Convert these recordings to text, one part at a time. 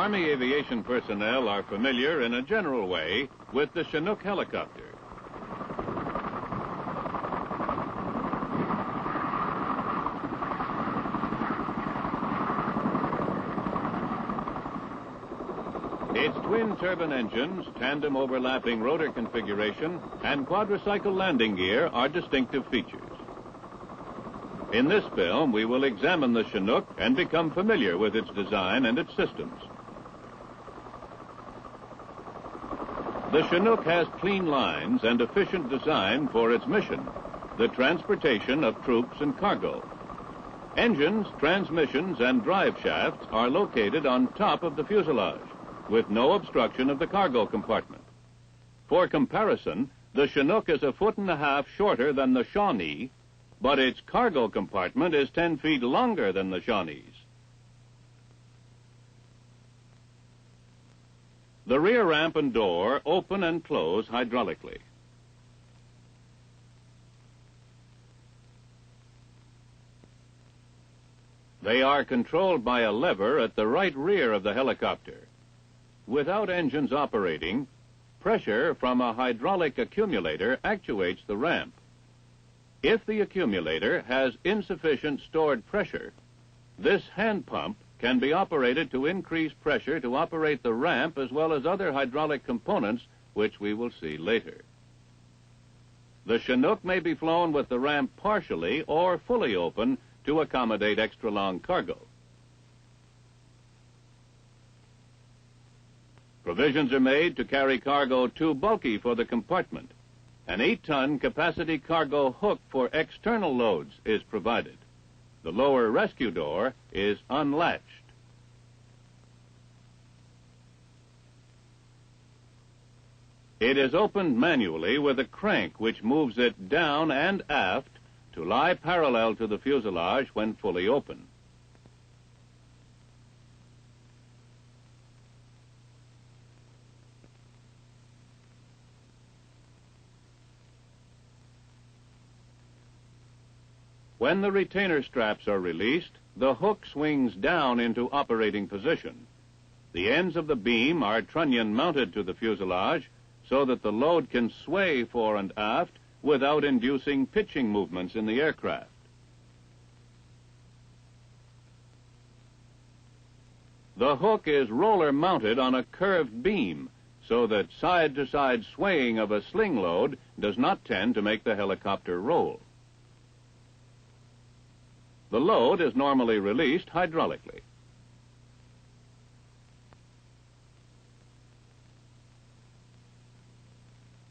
Army aviation personnel are familiar in a general way with the Chinook helicopter. Its twin-turbine engines, tandem overlapping rotor configuration, and quadricycle landing gear are distinctive features. In this film, we will examine the Chinook and become familiar with its design and its systems. The Chinook has clean lines and efficient design for its mission, the transportation of troops and cargo. Engines, transmissions, and drive shafts are located on top of the fuselage, with no obstruction of the cargo compartment. For comparison, the Chinook is 1.5 feet shorter than the Shawnee, but its cargo compartment is 10 feet longer than the Shawnee's. The rear ramp and door open and close hydraulically. They are controlled by a lever at the right rear of the helicopter. Without engines operating, pressure from a hydraulic accumulator actuates the ramp. If the accumulator has insufficient stored pressure, this hand pump can be operated to increase pressure to operate the ramp as well as other hydraulic components, which we will see later. The Chinook may be flown with the ramp partially or fully open to accommodate extra-long cargo. Provisions are made to carry cargo too bulky for the compartment. An 8-ton capacity cargo hook for external loads is provided. The lower rescue door is unlatched. It is opened manually with a crank which moves it down and aft to lie parallel to the fuselage when fully open. When the retainer straps are released, the hook swings down into operating position. The ends of the beam are trunnion mounted to the fuselage so that the load can sway fore and aft without inducing pitching movements in the aircraft. The hook is roller mounted on a curved beam so that side-to-side swaying of a sling load does not tend to make the helicopter roll. The load is normally released hydraulically.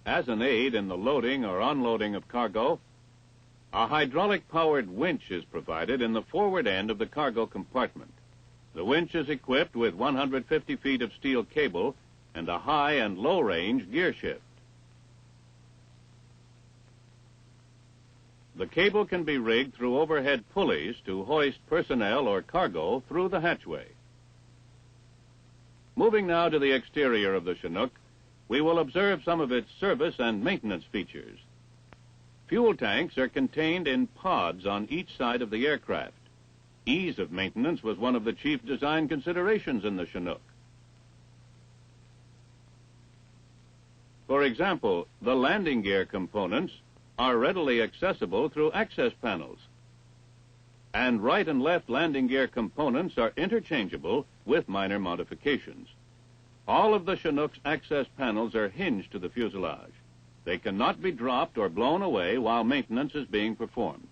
As an aid in the loading or unloading of cargo, a hydraulic-powered winch is provided in the forward end of the cargo compartment. The winch is equipped with 150 feet of steel cable and a high and low-range gear shift. The cable can be rigged through overhead pulleys to hoist personnel or cargo through the hatchway. Moving now to the exterior of the Chinook, we will observe some of its service and maintenance features. Fuel tanks are contained in pods on each side of the aircraft. Ease of maintenance was one of the chief design considerations in the Chinook. For example, the landing gear components are readily accessible through access panels, and right and left landing gear components are interchangeable with minor modifications. All of the Chinook's access panels are hinged to the fuselage. They cannot be dropped or blown away while maintenance is being performed.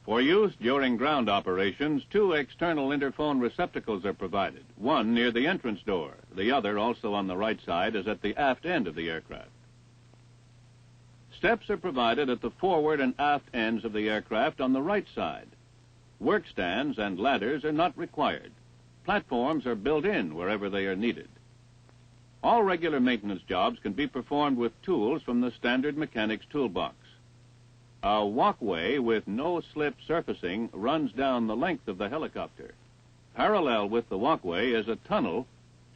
For use during ground operations, 2 external interphone receptacles are provided, one near the entrance door. The other, also on the right side, is at the aft end of the aircraft. Steps are provided at the forward and aft ends of the aircraft on the right side. Work stands and ladders are not required. Platforms are built in wherever they are needed. All regular maintenance jobs can be performed with tools from the standard mechanic's toolbox. A walkway with no-slip surfacing runs down the length of the helicopter. Parallel with the walkway is a tunnel,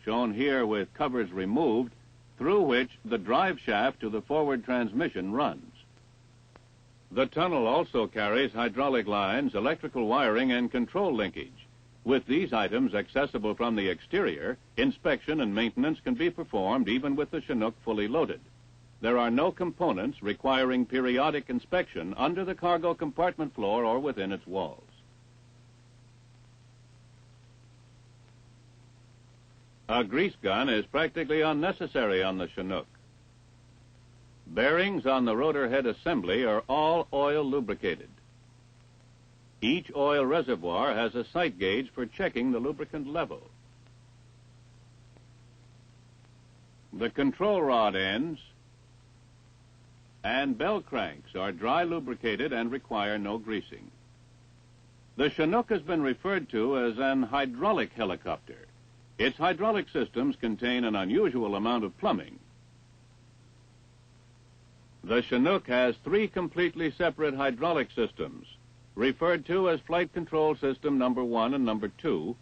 shown here with covers removed, through which the drive shaft to the forward transmission runs. The tunnel also carries hydraulic lines, electrical wiring, and control linkage. With these items accessible from the exterior, inspection and maintenance can be performed even with the Chinook fully loaded. There are no components requiring periodic inspection under the cargo compartment floor or within its walls. A grease gun is practically unnecessary on the Chinook. Bearings on the rotor head assembly are all oil lubricated. Each oil reservoir has a sight gauge for checking the lubricant level. The control rod ends and bell cranks are dry lubricated and require no greasing. The Chinook has been referred to as an hydraulic helicopter. Its hydraulic systems contain an unusual amount of plumbing. The Chinook has 3 completely separate hydraulic systems, referred to as Flight Control System number 1 and number 2,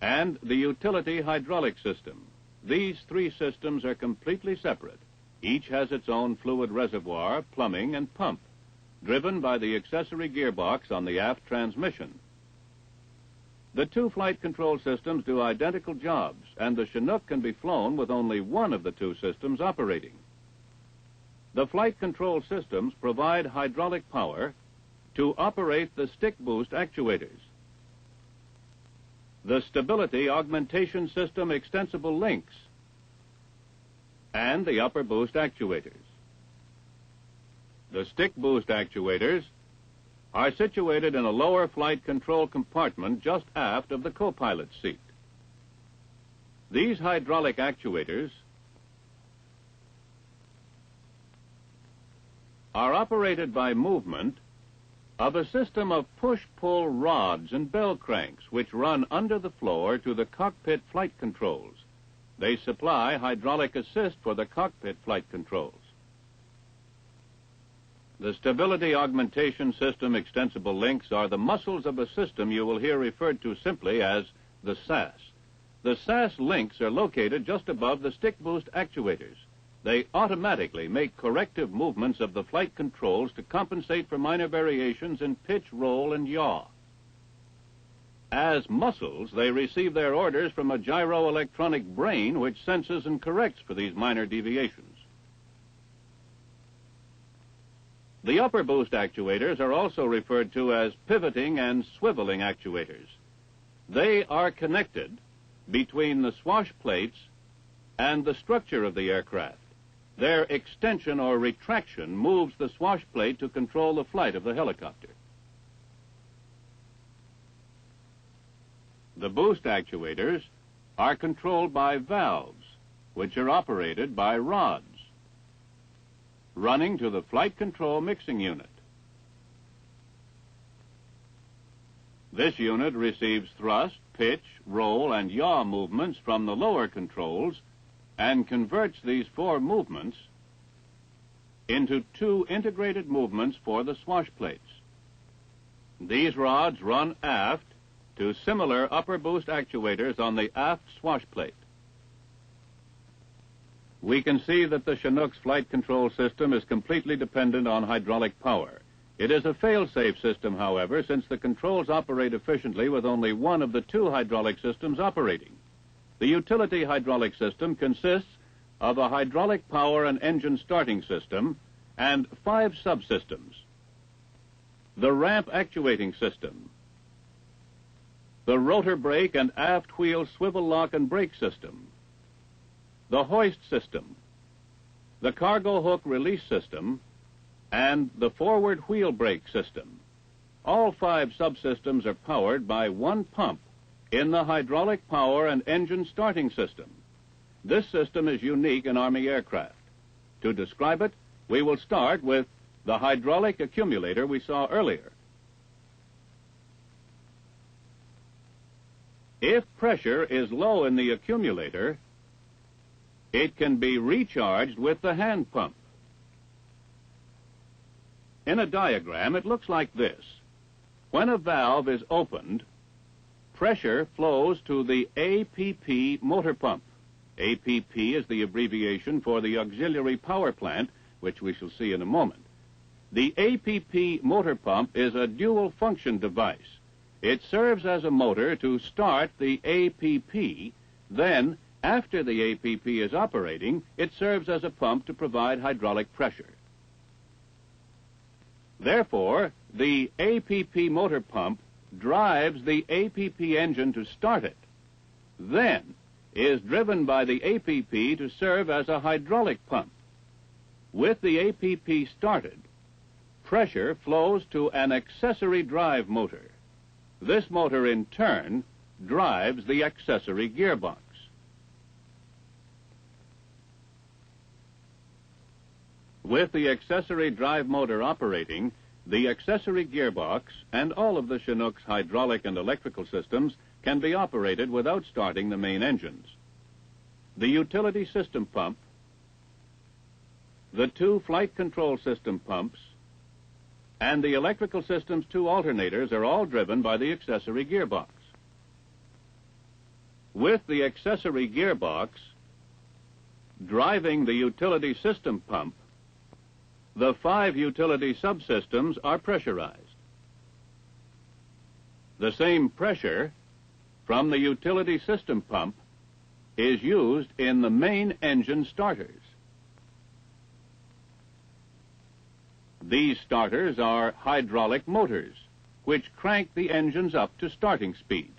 and the Utility Hydraulic System. These 3 systems are completely separate. Each has its own fluid reservoir, plumbing, and pump, driven by the accessory gearbox on the aft transmission. The 2 flight control systems do identical jobs, and the Chinook can be flown with only one of the 2 systems operating. The flight control systems provide hydraulic power to operate the stick boost actuators, the stability augmentation system extensible links, and the upper boost actuators. The stick boost actuators are situated in a lower flight control compartment just aft of the co-pilot's seat. These hydraulic actuators are operated by movement of a system of push-pull rods and bell cranks which run under the floor to the cockpit flight controls. They supply hydraulic assist for the cockpit flight controls. The stability augmentation system extensible links are the muscles of a system you will hear referred to simply as the SAS. The SAS links are located just above the stick boost actuators. They automatically make corrective movements of the flight controls to compensate for minor variations in pitch, roll, and yaw. As muscles, they receive their orders from a gyroelectronic brain which senses and corrects for these minor deviations. The upper boost actuators are also referred to as pivoting and swiveling actuators. They are connected between the swash plates and the structure of the aircraft. Their extension or retraction moves the swash plate to control the flight of the helicopter. The boost actuators are controlled by valves, which are operated by rods running to the flight control mixing unit. This unit receives thrust, pitch, roll, and yaw movements from the lower controls and converts these 4 movements into 2 integrated movements for the swash plates. These rods run aft to similar upper boost actuators on the aft swash plate. We can see that the Chinook's flight control system is completely dependent on hydraulic power. It is a fail-safe system, however, since the controls operate efficiently with only one of the 2 hydraulic systems operating. The utility hydraulic system consists of a hydraulic power and engine starting system and 5 subsystems. The ramp actuating system, the rotor brake and aft wheel swivel lock and brake system, the hoist system, the cargo hook release system, and the forward wheel brake system. All 5 subsystems are powered by one pump in the hydraulic power and engine starting system. This system is unique in Army aircraft. To describe it, we will start with the hydraulic accumulator we saw earlier. If pressure is low in the accumulator, it can be recharged with the hand pump. In a diagram, it looks like this. When a valve is opened, pressure flows to the APP motor pump. APP is the abbreviation for the auxiliary power plant, which we shall see in a moment. The APP motor pump is a dual function device. It serves as a motor to start the APP. Then, after the APP is operating, it serves as a pump to provide hydraulic pressure. Therefore, the APP motor pump drives the APP engine to start it, then is driven by the APP to serve as a hydraulic pump. With the APP started, pressure flows to an accessory drive motor. This motor, in turn, drives the accessory gearbox. With the accessory drive motor operating, the accessory gearbox and all of the Chinook's hydraulic and electrical systems can be operated without starting the main engines. The utility system pump, the two flight control system pumps, and the electrical system's two alternators are all driven by the accessory gearbox. With the accessory gearbox driving the utility system pump, the 5 utility subsystems are pressurized. The same pressure from the utility system pump is used in the main engine starters. These starters are hydraulic motors, which crank the engines up to starting speed.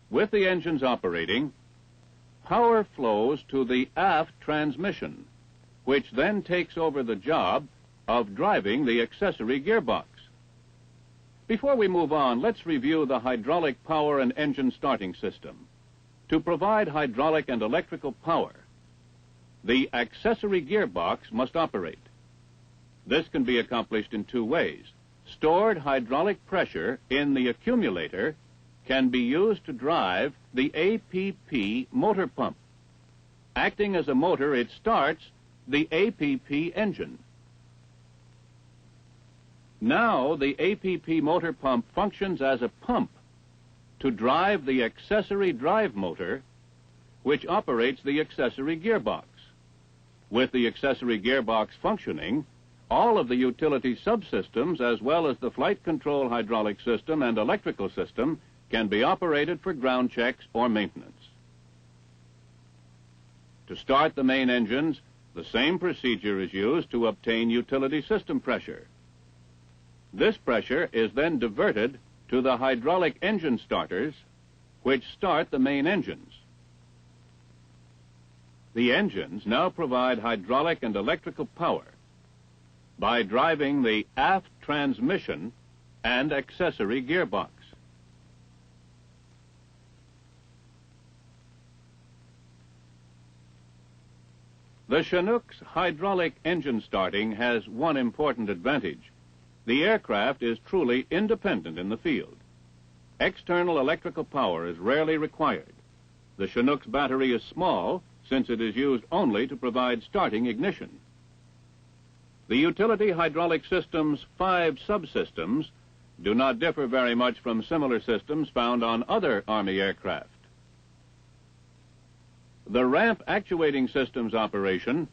With the engines operating, power flows to the aft transmission, which then takes over the job of driving the accessory gearbox. Before we move on, let's review the hydraulic power and engine starting system. To provide hydraulic and electrical power, the accessory gearbox must operate. This can be accomplished in 2 ways. Stored hydraulic pressure in the accumulator can be used to drive the APP motor pump. Acting as a motor, it starts the APP engine. Now, the APP motor pump functions as a pump to drive the accessory drive motor, which operates the accessory gearbox. With the accessory gearbox functioning, all of the utility subsystems, as well as the flight control hydraulic system and electrical system, can be operated for ground checks or maintenance. To start the main engines, the same procedure is used to obtain utility system pressure. This pressure is then diverted to the hydraulic engine starters, which start the main engines. The engines now provide hydraulic and electrical power by driving the aft transmission and accessory gearbox. The Chinook's hydraulic engine starting has one important advantage. The aircraft is truly independent in the field. External electrical power is rarely required. The Chinook's battery is small, since it is used only to provide starting ignition. The utility hydraulic system's 5 subsystems do not differ very much from similar systems found on other Army aircraft. The ramp actuating system's operation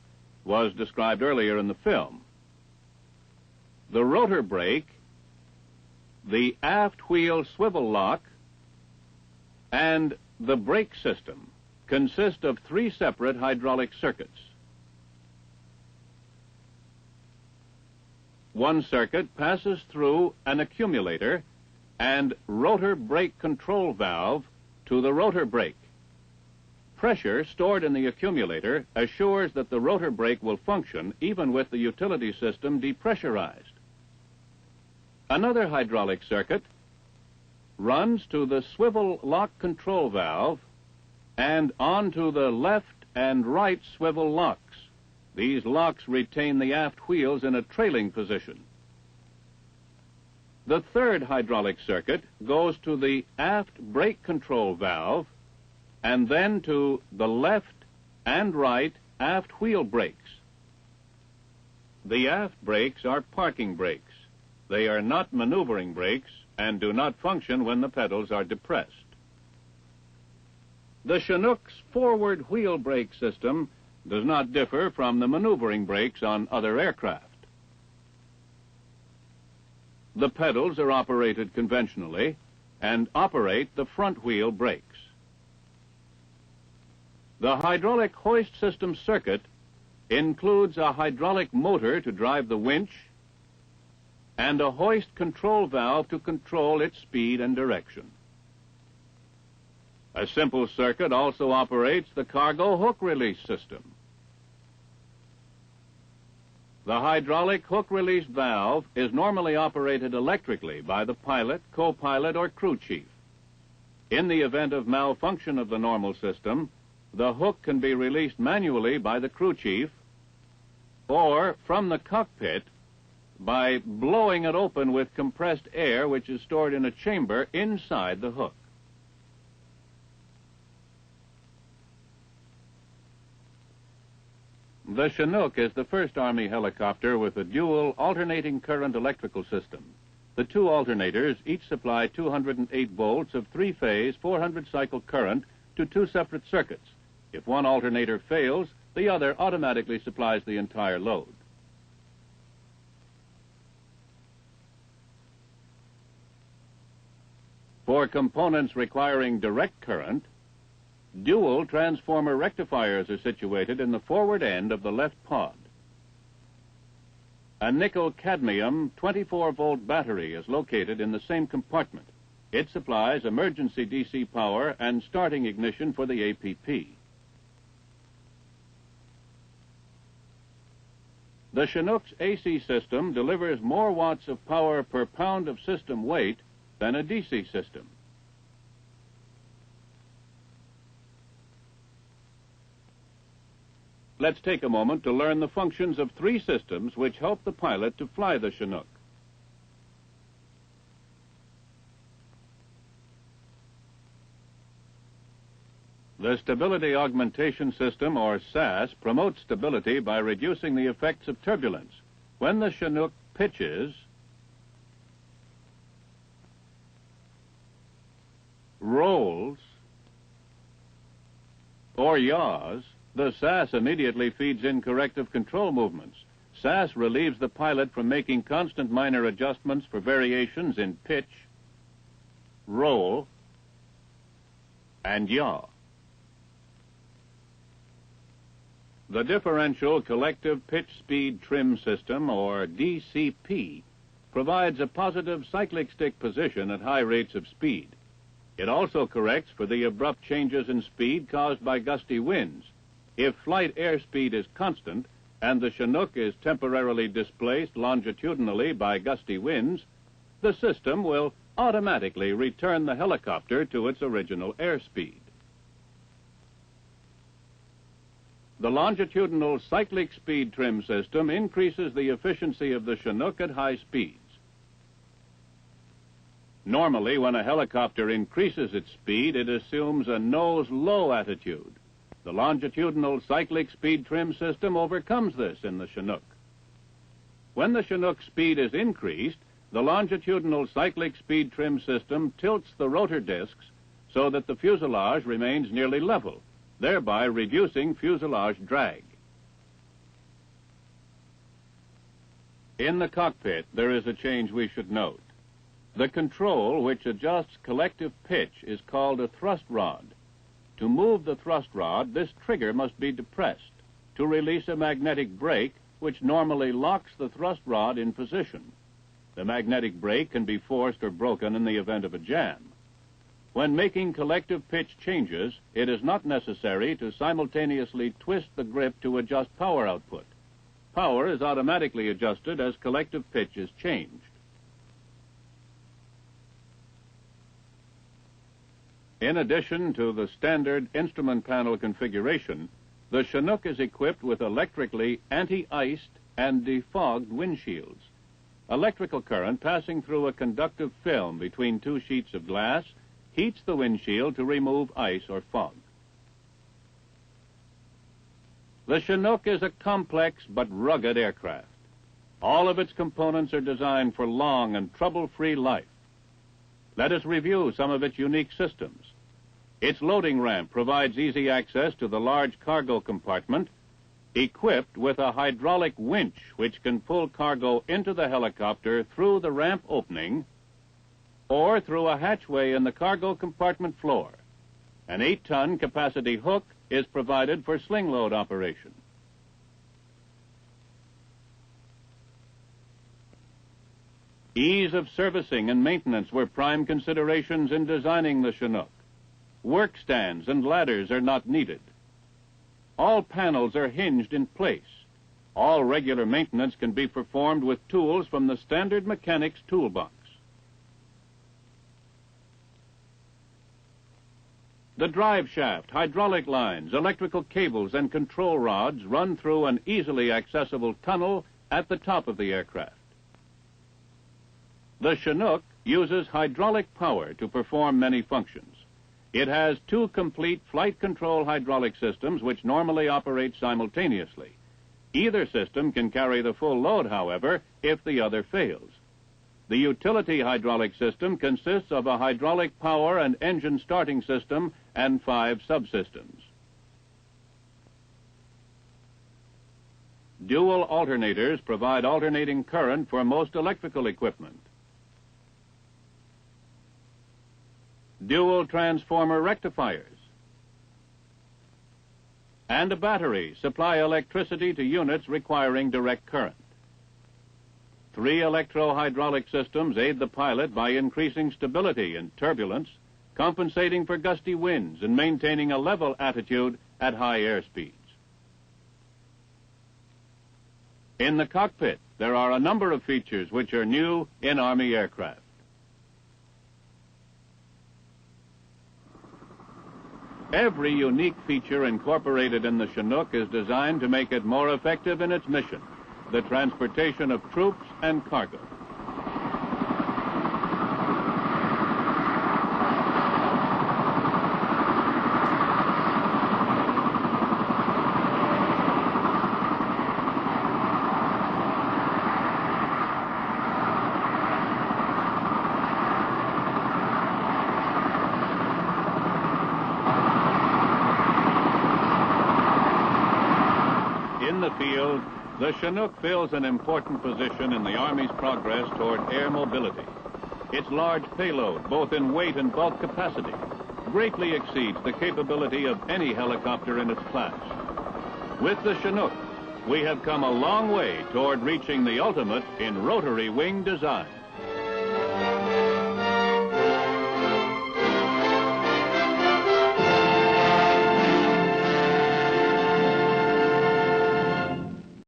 was described earlier in the film. The rotor brake, the aft wheel swivel lock, and the brake system consist of 3 separate hydraulic circuits. One circuit passes through an accumulator and rotor brake control valve to the rotor brake. Pressure stored in the accumulator assures that the rotor brake will function even with the utility system depressurized. Another hydraulic circuit runs to the swivel lock control valve and onto the left and right swivel locks. These locks retain the aft wheels in a trailing position. The third hydraulic circuit goes to the aft brake control valve and then to the left and right aft wheel brakes. The aft brakes are parking brakes. They are not maneuvering brakes and do not function when the pedals are depressed. The Chinook's forward wheel brake system does not differ from the maneuvering brakes on other aircraft. The pedals are operated conventionally and operate the front wheel brakes. The hydraulic hoist system circuit includes a hydraulic motor to drive the winch and a hoist control valve to control its speed and direction. A simple circuit also operates the cargo hook release system. The hydraulic hook release valve is normally operated electrically by the pilot, co-pilot, or crew chief. In the event of malfunction of the normal system, the hook can be released manually by the crew chief or from the cockpit by blowing it open with compressed air, which is stored in a chamber inside the hook. The Chinook is the first Army helicopter with a dual alternating current electrical system. The two alternators each supply 208 volts of three-phase, 400-cycle current to two separate circuits. If one alternator fails, the other automatically supplies the entire load. For components requiring direct current, dual transformer rectifiers are situated in the forward end of the left pod. A nickel-cadmium 24-volt battery is located in the same compartment. It supplies emergency DC power and starting ignition for the APP. The Chinook's AC system delivers more watts of power per pound of system weight than a DC system. Let's take a moment to learn the functions of three systems which help the pilot to fly the Chinook. The Stability Augmentation System, or SAS, promotes stability by reducing the effects of turbulence. When the Chinook pitches, rolls, or yaws, the SAS immediately feeds in corrective control movements. SAS relieves the pilot from making constant minor adjustments for variations in pitch, roll, and yaw. The Differential Collective Pitch Speed Trim System, or DCP, provides a positive cyclic stick position at high rates of speed. It also corrects for the abrupt changes in speed caused by gusty winds. If flight airspeed is constant and the Chinook is temporarily displaced longitudinally by gusty winds, the system will automatically return the helicopter to its original airspeed. The longitudinal cyclic speed trim system increases the efficiency of the Chinook at high speeds. Normally, when a helicopter increases its speed, it assumes a nose-low attitude. The longitudinal cyclic speed trim system overcomes this in the Chinook. When the Chinook's speed is increased, the longitudinal cyclic speed trim system tilts the rotor discs so that the fuselage remains nearly level, thereby reducing fuselage drag. In the cockpit, there is a change we should note. The control which adjusts collective pitch is called a thrust rod. To move the thrust rod, this trigger must be depressed to release a magnetic brake which normally locks the thrust rod in position. The magnetic brake can be forced or broken in the event of a jam. When making collective pitch changes, it is not necessary to simultaneously twist the grip to adjust power output. Power is automatically adjusted as collective pitch is changed. In addition to the standard instrument panel configuration, the Chinook is equipped with electrically anti-iced and defogged windshields. Electrical current passing through a conductive film between two sheets of glass heats the windshield to remove ice or fog. The Chinook is a complex but rugged aircraft. All of its components are designed for long and trouble-free life. Let us review some of its unique systems. Its loading ramp provides easy access to the large cargo compartment equipped with a hydraulic winch which can pull cargo into the helicopter through the ramp opening or through a hatchway in the cargo compartment floor. An 8-ton capacity hook is provided for sling load operation. Ease of servicing and maintenance were prime considerations in designing the Chinook. Work stands and ladders are not needed. All panels are hinged in place. All regular maintenance can be performed with tools from the standard mechanics toolbox. The drive shaft, hydraulic lines, electrical cables, and control rods run through an easily accessible tunnel at the top of the aircraft. The Chinook uses hydraulic power to perform many functions. It has 2 complete flight control hydraulic systems which normally operate simultaneously. Either system can carry the full load, however, if the other fails. The utility hydraulic system consists of a hydraulic power and engine starting system and 5 subsystems. Dual alternators provide alternating current for most electrical equipment. Dual transformer rectifiers and a battery supply electricity to units requiring direct current. 3 electro-hydraulic systems aid the pilot by increasing stability in turbulence, compensating for gusty winds and maintaining a level attitude at high airspeeds. In the cockpit, there are a number of features which are new in Army aircraft. Every unique feature incorporated in the Chinook is designed to make it more effective in its mission, the transportation of troops and cargo. In the field, the Chinook fills an important position in the Army's progress toward air mobility. Its large payload, both in weight and bulk capacity, greatly exceeds the capability of any helicopter in its class. With the Chinook, we have come a long way toward reaching the ultimate in rotary wing design.